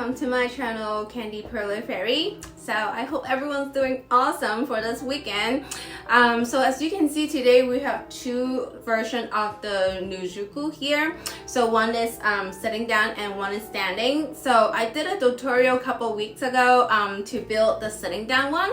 welcome to my channel, KANDI Perler Fairy. So I hope everyone's doing awesome for this weekend. So as you can see today, we have two versions of the Nezuko here. So one is sitting down and one is standing. So I did a tutorial a couple weeks ago to build the sitting down one.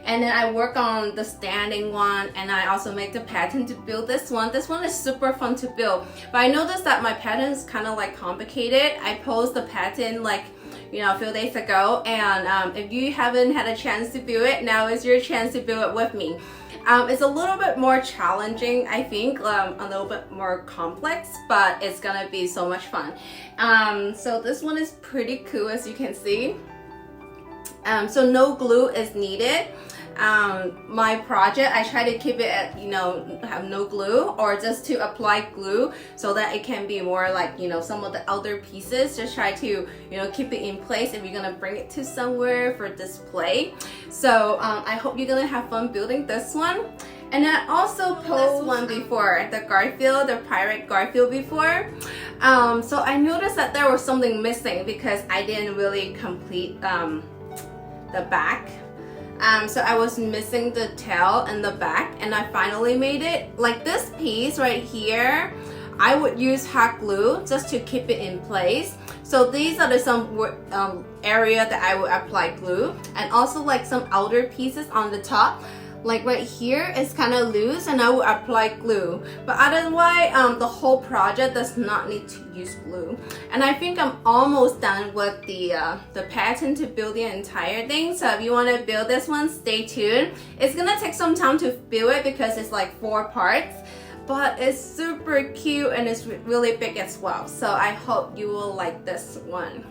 And then I work on the standing one, and I also make the pattern to build this one. This one is super fun to build. But I noticed that my pattern is kind of like complicated. I posted the pattern like a few days ago, and if you haven't had a chance to build it, now is your chance to build it with me. It's a little bit more challenging, I think, a little bit more complex, but it's gonna be so much fun. So this one is pretty cool, as you can see. So no glue is needed. My project, I try to keep it at, have no glue, or just to apply glue so that it can be more like, some of the outer pieces. Just try to, keep it in place if you're gonna bring it to somewhere for display. So I hope you're gonna have fun building this one. And I also posted this one before, the Garfield, the pirate Garfield before. So I noticed that there was something missing because I didn't really complete the back. So I was missing the tail and the back, and I finally made it. Like this piece right here, I would use hot glue just to keep it in place. So these are some area that I would apply glue, and also like some outer pieces on the top. Like right here is kind of loose, and I will apply glue. But otherwise, the whole project does not need to use glue. And I think I'm almost done with the pattern to build the entire thing. So if you want to build this one, stay tuned. It's gonna take some time to build it because it's like 4 parts. But it's super cute and it's really big as well. So I hope you will like this one.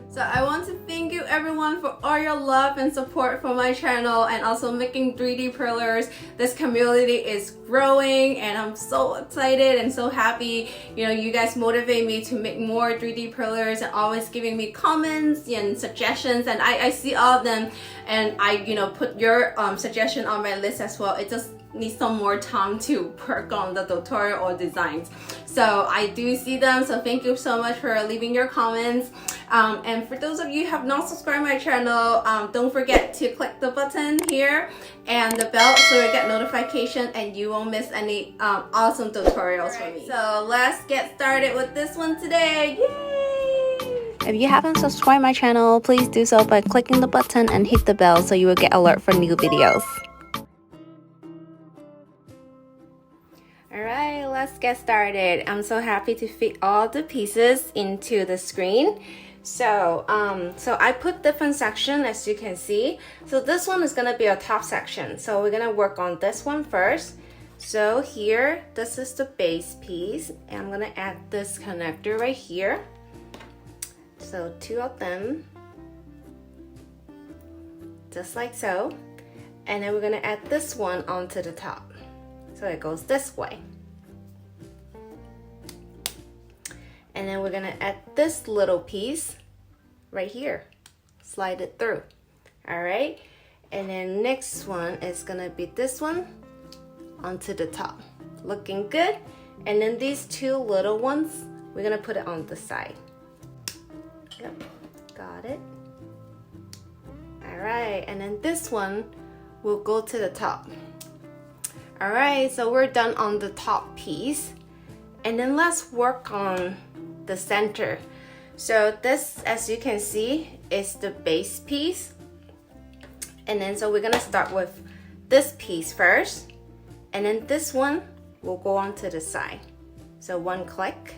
So I want to thank you everyone for all your love and support for my channel, and also making 3D Perlers. This community is growing, and I'm so excited and so happy. You guys motivate me to make more 3D Perlers, and always giving me comments and suggestions, and I see all of them, and I put your suggestion on my list as well. It just need some more time to work on the tutorial or designs. So I do see them, so thank you so much for leaving your comments. And for those of you who have not subscribed my channel, don't forget to click the button here and the bell so you get notification and you won't miss any awesome tutorials from me. So let's get started with this one today. Yay! If you haven't subscribed my channel, please do so by clicking the button and hit the bell so you will get alert for new videos. Alright, let's get started. I'm so happy to fit all the pieces into the screen. So I put different sections, as you can see. So this one is gonna be a top section. So we're gonna work on this one first. So here, this is the base piece, and I'm gonna add this connector right here. So 2 of them, just like so. And then we're gonna add this one onto the top. So it goes this way. And then we're gonna add this little piece right here. Slide it through. All right. And then next one is gonna be this one onto the top. Looking good. And then these 2 little ones, we're gonna put it on the side. Yep, got it. All right, and then this one will go to the top. All right, so we're done on the top piece. And then let's work on the center. So this, as you can see, is the base piece. And then so we're gonna start with this piece first. And then this one will go on to the side. So 1 click.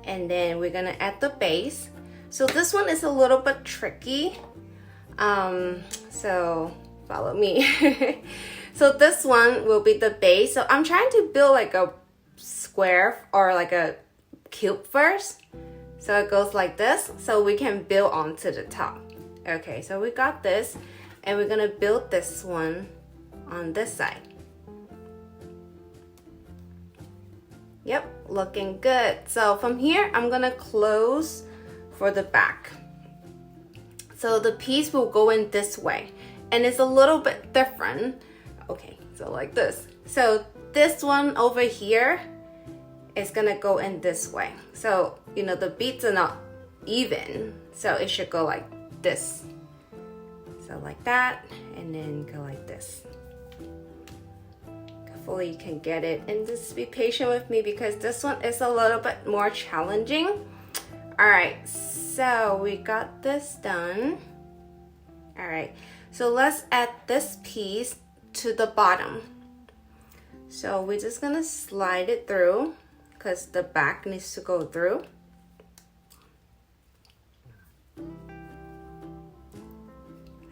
And then we're gonna add the base. So this one is a little bit tricky. So follow me. So this one will be the base. So I'm trying to build like a square or like a cube first. So it goes like this, so we can build onto the top. Okay, so we got this, and we're gonna build this one on this side. Yep, looking good. So from here, I'm gonna close for the back. So the piece will go in this way, and it's a little bit different. Okay, so like this. So this one over here is gonna go in this way. So the beads are not even, So it should go like this. So like that, and then go like this. Hopefully you can get it, and just be patient with me because this one is a little bit more challenging. All right, so we got this done. All right, so let's add this piece to the bottom. So we're just gonna slide it through because the back needs to go through.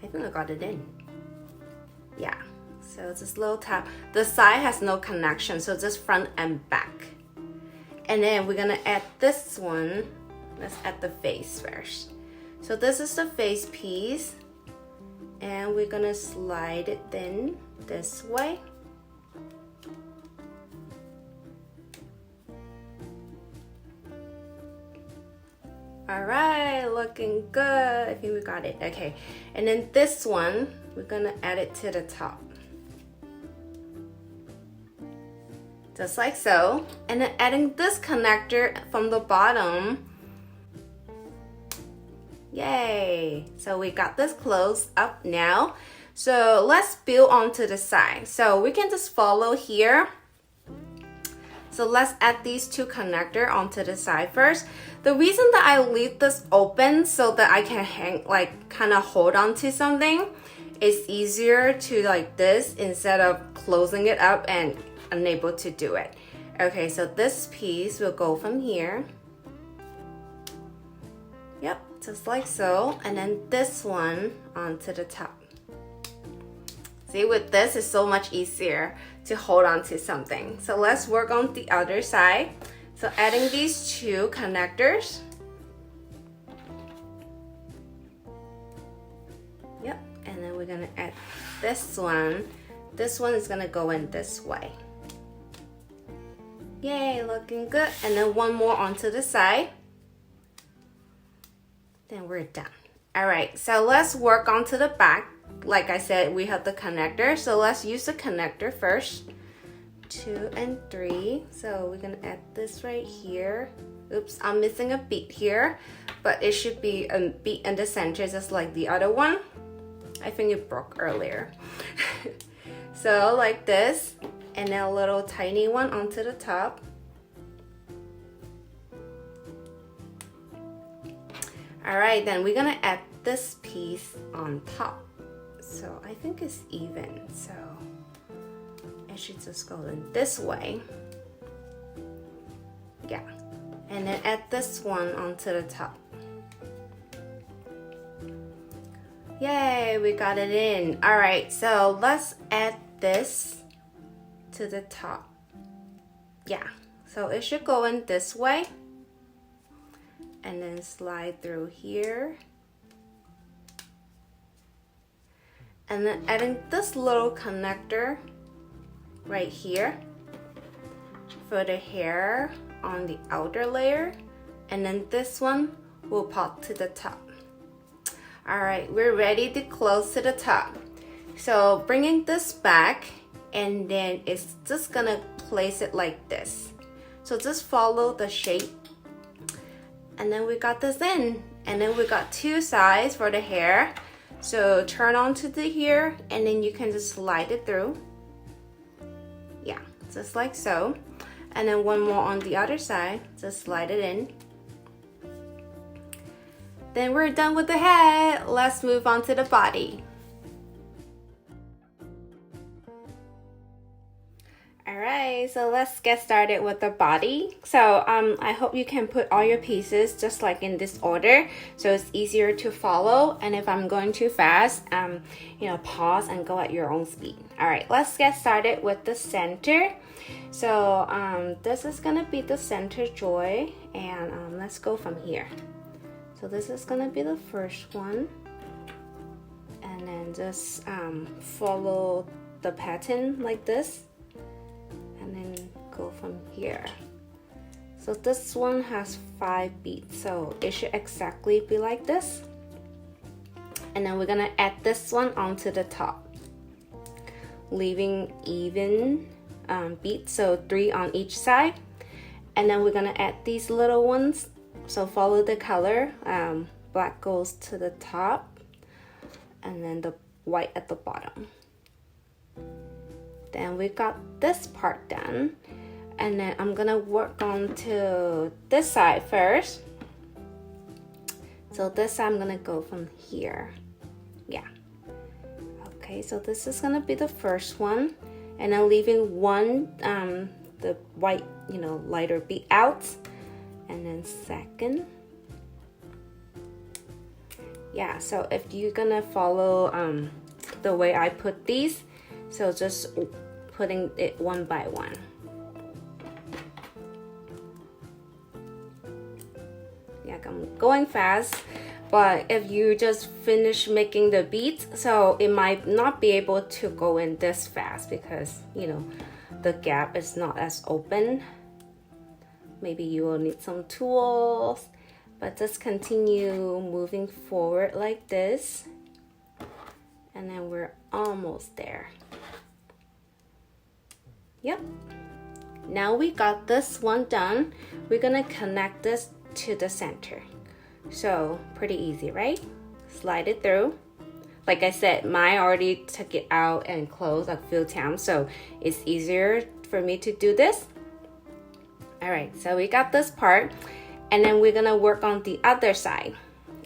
I think I got it in. Yeah. So it's this little tab. The side has no connection, so just front and back. And then we're gonna add this one. Let's add the face first. So this is the face piece, and we're gonna slide it in this way. All right, looking good. I think we got it. Okay, and then this one, we're gonna add it to the top. Just like so. And then adding this connector from the bottom. Yay! So we got this closed up now. So let's build onto the side. So we can just follow here. So let's add these two connectors onto the side first. The reason that I leave this open so that I can hang, like kind of hold on to something, is easier to like this instead of closing it up and unable to do it. Okay, so this piece will go from here. Yep, just like so. And then this one onto the top. See, with this, it's so much easier to hold on to something. So let's work on the other side. So adding these two connectors. Yep, and then we're gonna add this one. This one is gonna go in this way. Yay, looking good. And then one more onto the side. Then we're done. All right, so let's work onto the back. Like I said, we have the connector. So let's use the connector first. 2 and 3. So we're gonna add this right here. Oops, I'm missing a bead here, but it should be a bead in the center just like the other one. I think it broke earlier. So like this. And then a little tiny one onto the top. All right, then we're gonna add this piece on top. So I think it's even, so it should just go in this way. Yeah, and then add this one onto the top. Yay, we got it in. All right, so let's add this to the top. Yeah, so it should go in this way and then slide through here, and then adding this little connector right here for the hair on the outer layer, and then this one will pop to the top. All right, we're ready to close to the top. So bringing this back, and then it's just gonna place it like this. So just follow the shape, and then we got this in, and then we got two sides for the hair. So turn onto the hair, and then you can just slide it through. Yeah, just like so. And then one more on the other side, just slide it in. Then we're done with the head. Let's move on to the body. Alright, so let's get started with the body. So I hope you can put all your pieces just like in this order, so it's easier to follow. And if I'm going too fast, you know, pause and go at your own speed. Alright, let's get started with the center. So this is gonna be the center joy, and let's go from here. So this is gonna be the first one, and then just follow the pattern like this, and then go from here. So this one has 5 beads, so it should exactly be like this. And then we're gonna add this one onto the top, leaving even beads, so 3 on each side. And then we're gonna add these little ones, so follow the color, black goes to the top and then the white at the bottom. Then we got this part done, and then I'm gonna work on to this side first. So this side I'm gonna go from here. Yeah. Okay, so this is gonna be the first one, and I'm leaving one the white, lighter bead out, and then second. Yeah, so if you're gonna follow the way I put these, so just putting it one by one. Yeah, I'm going fast, but if you just finish making the beads, so it might not be able to go in this fast because the gap is not as open. Maybe you will need some tools, but just continue moving forward like this, and then we're almost there. Yep. Now we got this one done. We're gonna connect this to the center. So pretty easy, right? Slide it through. Like I said, mine already took it out and closed a few times, so it's easier for me to do this. All right, so we got this part, and then we're gonna work on the other side.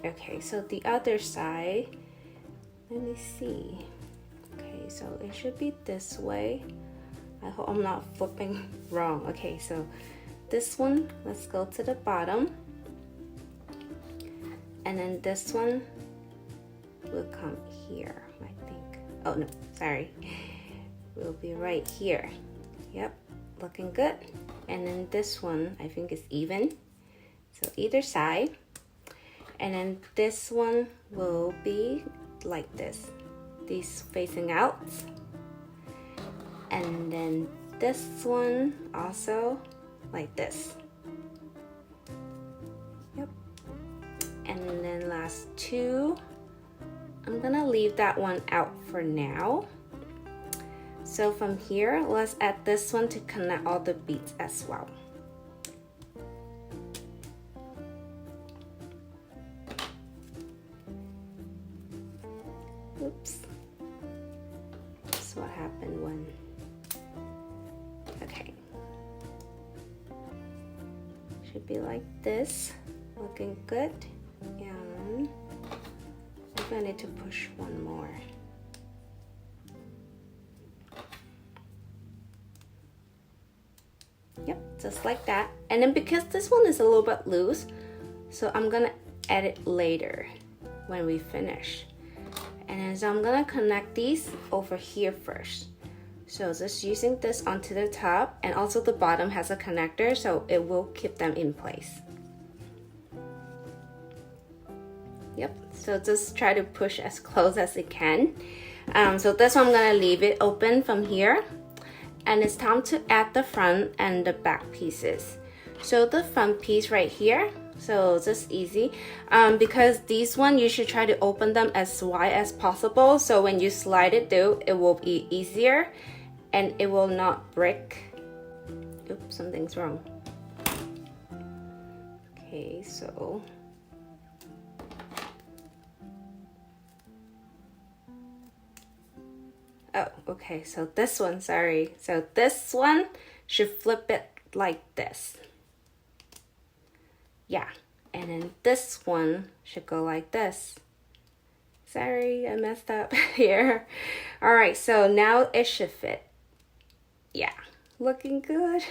Okay, so the other side, let me see. Okay, so it should be this way. I hope I'm not flipping wrong. Okay, so this one, let's go to the bottom. And then this one will come here, I think. Oh no, sorry. Will be right here. Yep, looking good. And then this one, I think is even. So either side. And then this one will be like this. These facing out. And then this one also like this. Yep. And then last two, I'm gonna leave that one out for now. So from here, let's add this one to connect all the beads as well. Oops. That's what happened when... Okay. Should be like this. Looking good. And I'm gonna need to push one more. Yep, just like that. And then because this one is a little bit loose, so I'm gonna add it later when we finish. And then so I'm gonna connect these over here first. So just using this onto the top, and also the bottom has a connector, so it will keep them in place. Yep, so just try to push as close as it can. So this one I'm gonna leave it open from here. And it's time to add the front and the back pieces. So the front piece right here, so just easy. Because these one, you should try to open them as wide as possible. So when you slide it through, it will be easier and it will not break. Oops, something's wrong. Okay, so. Oh, okay, so this one, sorry. So this one should flip it like this. Yeah, and then this one should go like this. Sorry, I messed up here. All right, so now it should fit. Yeah, looking good.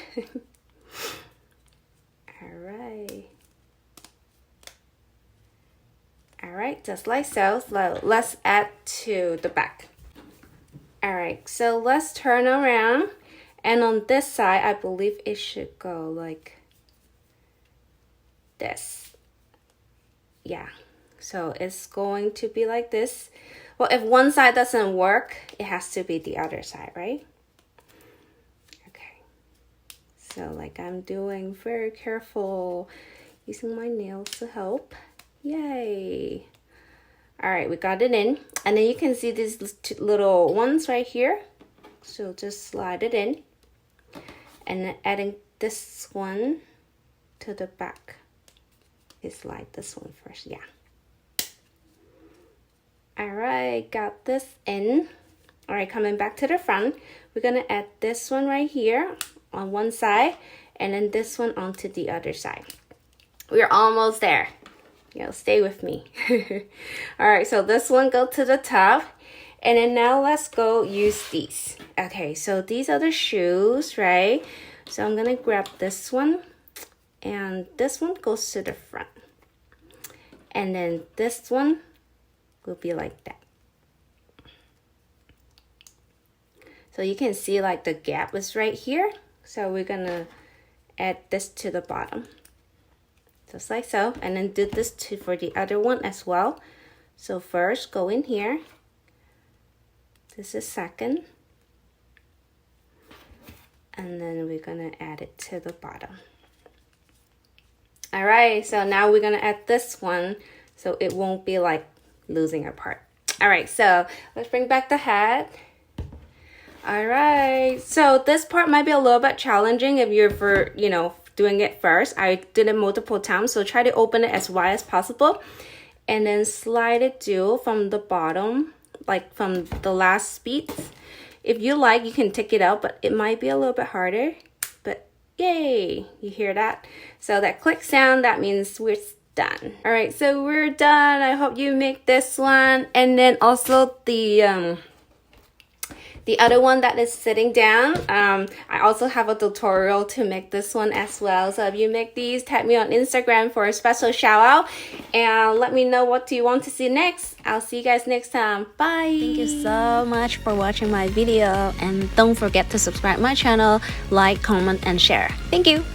All right. All right, just like so. So let's add to the back. All right, so let's turn around, and on this side, I believe it should go like this. Yeah, so it's going to be like this. Well, if one side doesn't work, it has to be the other side, right? Okay, so like I'm doing, very careful, using my nails to help. Yay. All right, we got it in, and then you can see these two little ones right here. So just slide it in, and then adding this one to the back. Slide this one first, yeah. Alright, got this in. Alright, coming back to the front, we're gonna add this one right here on one side and then this one onto the other side. We're almost there. Stay with me. Alright, so this one go to the top. And then now let's go use these. Okay, so these are the shoes, right? So I'm gonna grab this one. And this one goes to the front. And then this one will be like that. So you can see like the gap is right here. So we're gonna add this to the bottom. Just like so. And then do this for the other one as well. So first go in here. This is second. And then we're gonna add it to the bottom. Alright, so now we're gonna add this one so it won't be like losing apart. Alright, so let's bring back the hat. Alright, so this part might be a little bit challenging if you're doing it first. I did it multiple times, so try to open it as wide as possible. And then slide it due from the bottom, like from the last beads. If you like, you can take it out, but it might be a little bit harder. But yay, you hear that? So that click sound, that means we're done. All right, so we're done. I hope you make this one. And then also the other one that is sitting down, I also have a tutorial to make this one as well. So if you make these, tag me on Instagram for a special shout out and let me know what you want to see next. I'll see you guys next time. Bye. Thank you so much for watching my video, and don't forget to subscribe my channel, like, comment, and share. Thank you.